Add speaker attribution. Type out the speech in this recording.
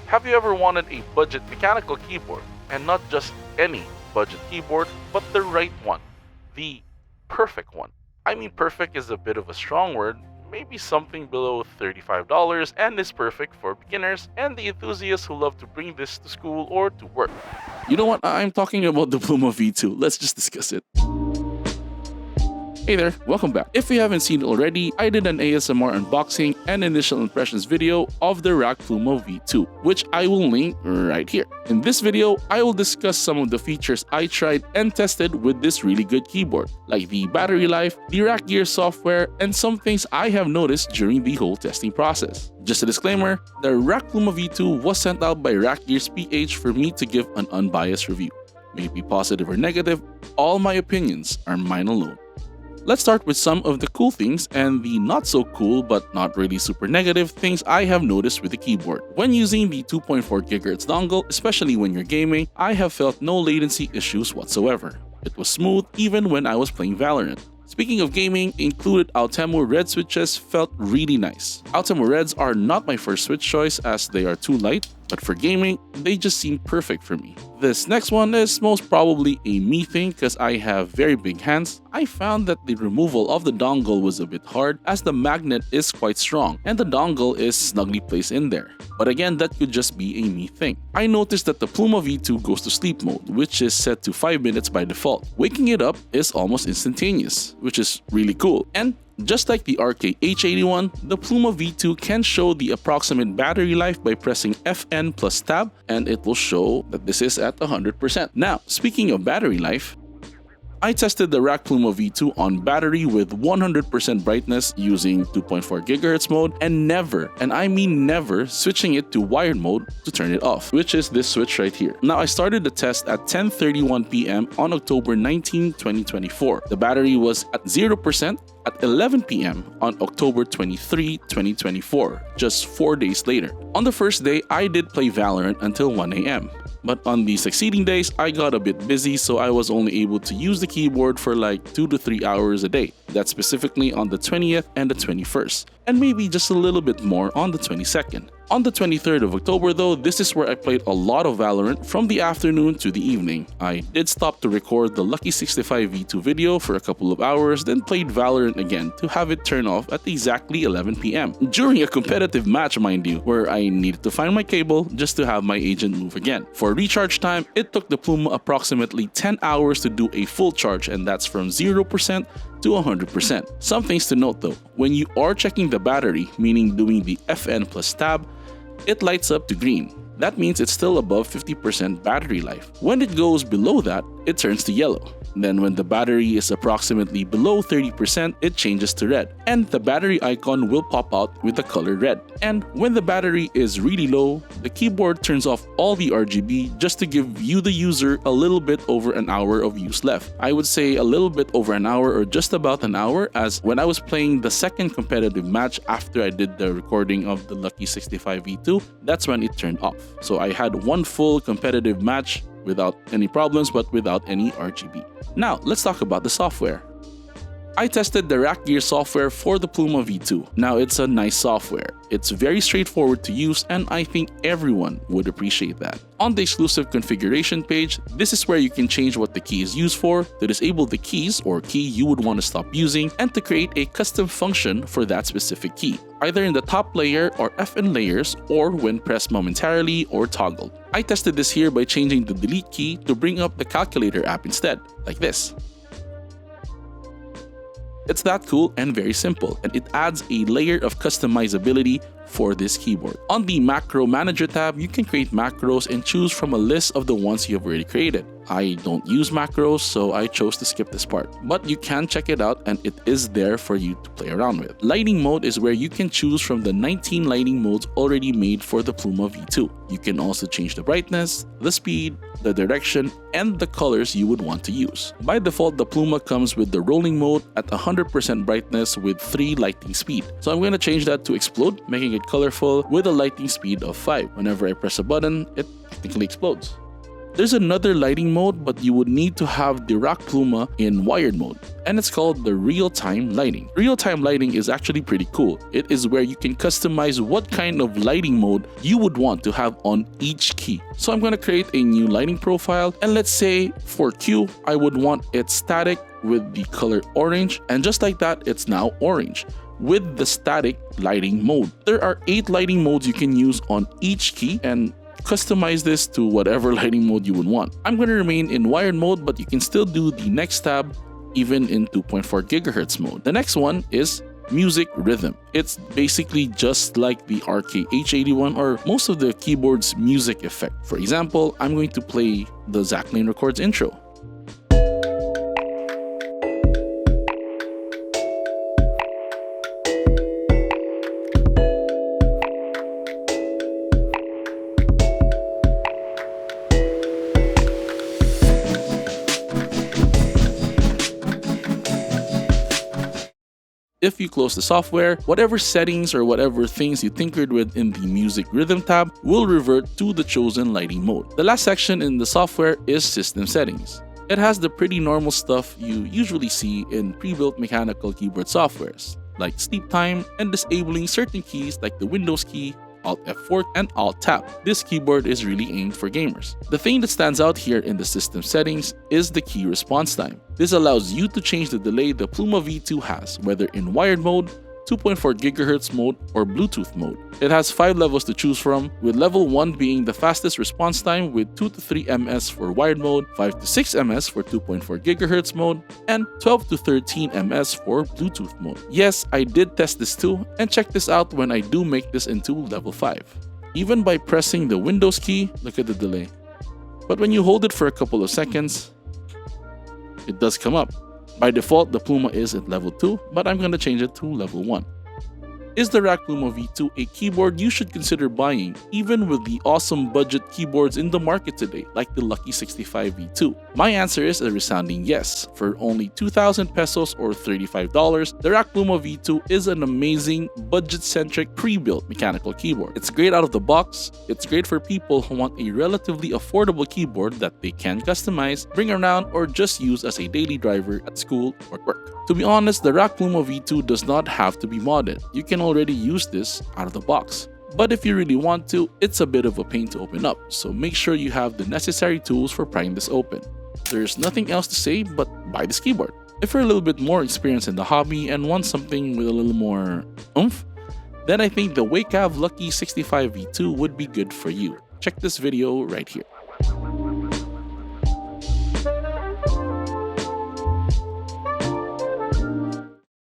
Speaker 1: Have you ever wanted a budget mechanical keyboard? And not just any budget keyboard, but the right one. The perfect one. I mean, perfect is a bit of a strong word, maybe something below $35, and is perfect for beginners and the enthusiasts who love to bring this to school or to work.
Speaker 2: You know what? I'm talking about the Pluma V2. Let's just discuss it. Hey there, welcome back. If you haven't seen it already, I did an ASMR unboxing and initial impressions video of the RAKK Pluma V2, which I will link right here. In this video, I will discuss some of the features I tried and tested with this really good keyboard, like the battery life, the RAKK Gears software, and some things I have noticed during the whole testing process. Just a disclaimer, the RAKK Pluma V2 was sent out by RAKK Gears PH for me to give an unbiased review. May it be positive or negative, all my opinions are mine alone. Let's start with some of the cool things and the not so cool but not really super negative things I have noticed with the keyboard. When using the 2.4 GHz dongle, especially when you're gaming, I have felt no latency issues whatsoever. It was smooth even when I was playing Valorant. Speaking of gaming, included Altemo Red switches felt really nice. Altemo Reds are not my first switch choice as they are too light, but for gaming, they just seem perfect for me. This next one is most probably a me thing because I have very big hands. I found that the removal of the dongle was a bit hard as the magnet is quite strong and the dongle is snugly placed in there. But again, that could just be a me thing. I noticed that the Pluma V2 goes to sleep mode, which is set to 5 minutes by default. Waking it up is almost instantaneous, which is really cool. And just like the RAKK H81, the Pluma V2 can show the approximate battery life by pressing FN plus tab, and it will show that this is at 100%. Now, speaking of battery life, I tested the RAKK Pluma V2 on battery with 100% brightness using 2.4 GHz mode and never, and I mean never, switching it to wired mode to turn it off, which is this switch right here. Now I started the test at 10:31 PM on October 19, 2024. The battery was at 0% at 11 PM on October 23, 2024, just 4 days later. On the first day, I did play Valorant until 1 AM. But on the succeeding days, I got a bit busy, so I was only able to use the keyboard for like 2 to 3 hours a day. That's specifically on the 20th and the 21st, and maybe just a little bit more on the 22nd. On the 23rd of October though, this is where I played a lot of Valorant from the afternoon to the evening. I did stop to record the Lucky 65 V2 video for a couple of hours, then played Valorant again to have it turn off at exactly 11 PM. During a competitive match, mind you, where I needed to find my cable just to have my agent move again. For recharge time, it took the Pluma approximately 10 hours to do a full charge, and that's from 0% to 100%. Some things to note though, when you are checking the battery, meaning doing the FN plus tab, it lights up to green. That means it's still above 50% battery life. When it goes below that, it turns to yellow. Then when the battery is approximately below 30%, it changes to red, and the battery icon will pop out with the color red. And when the battery is really low, the keyboard turns off all the RGB just to give you, the user, a little bit over an hour of use left. I would say a little bit over an hour or just about an hour, as when I was playing the second competitive match after I did the recording of the Lucky 65 V2, that's when it turned off. So I had one full competitive match without any problems but without any RGB. Now, let's talk about the software. I tested the RAKK Gears software for the Pluma V2. Now, it's a nice software. It's very straightforward to use, and I think everyone would appreciate that. On the exclusive configuration page, this is where you can change what the key is used for, to disable the keys or key you would want to stop using, and to create a custom function for that specific key, either in the top layer or FN layers, or when pressed momentarily or toggled. I tested this here by changing the delete key to bring up the calculator app instead, like this. It's that cool and very simple, and it adds a layer of customizability for this keyboard. On the Macro Manager tab, you can create macros and choose from a list of the ones you have already created. I don't use macros, so I chose to skip this part. But you can check it out and it is there for you to play around with. Lighting mode is where you can choose from the 19 lighting modes already made for the Pluma V2. You can also change the brightness, the speed, the direction, and the colors you would want to use. By default, the Pluma comes with the rolling mode at 100% brightness with 3 lighting speed. So I'm going to change that to explode, making it colorful with a lighting speed of 5. Whenever I press a button, it technically explodes. There's another lighting mode, but you would need to have the RAKK Pluma in wired mode, and it's called the real-time lighting. Real-time lighting is actually pretty cool. It is where you can customize what kind of lighting mode you would want to have on each key. So I'm going to create a new lighting profile, and let's say for Q, I would want it static with the color orange, and just like that, it's now orange with the static lighting mode. There are 8 lighting modes you can use on each key, and customize this to whatever lighting mode you would want. I'm going to remain in wired mode, but you can still do the next tab even in 2.4 GHz mode. The next one is music rhythm. It's basically just like the RAKK H81 or most of the keyboard's music effect. For example, I'm going to play the Zach Lane Records intro. If you close the software, whatever settings or whatever things you tinkered with in the music rhythm tab will revert to the chosen lighting mode. The last section in the software is system settings. It has the pretty normal stuff you usually see in pre-built mechanical keyboard softwares, like sleep time and disabling certain keys like the Windows key, Alt F4, and Alt Tab. This keyboard is really aimed for gamers. The thing that stands out here in the system settings is the key response time. This allows you to change the delay the Pluma V2 has, whether in wired mode, 2.4 GHz mode, or Bluetooth mode. It has 5 levels to choose from, with level 1 being the fastest response time with 2 to 3 ms for wired mode, 5 to 6 ms for 2.4 GHz mode, and 12 to 13 ms for Bluetooth mode. Yes, I did test this too, and check this out when I do make this into level 5. Even by pressing the Windows key, look at the delay. But when you hold it for a couple of seconds, it does come up. By default, the Pluma is at level 2, but I'm going to change it to level 1. Is the RAKK Pluma V2 a keyboard you should consider buying, even with the awesome budget keyboards in the market today, like the Lucky 65 V2? My answer is a resounding yes. For only 2,000 pesos or $35, the RAKK Pluma V2 is an amazing, budget-centric, pre-built mechanical keyboard. It's great out of the box. It's great for people who want a relatively affordable keyboard that they can customize, bring around, or just use as a daily driver at school or work. To be honest, the RAKK Pluma V2 does not have to be modded. You can already use this out of the box. But if you really want to, it's a bit of a pain to open up, so make sure you have the necessary tools for prying this open. There's nothing else to say but buy this keyboard. If you're a little bit more experienced in the hobby and want something with a little more oomph, then I think the Wacom Lucky 65 V2 would be good for you. Check this video right here.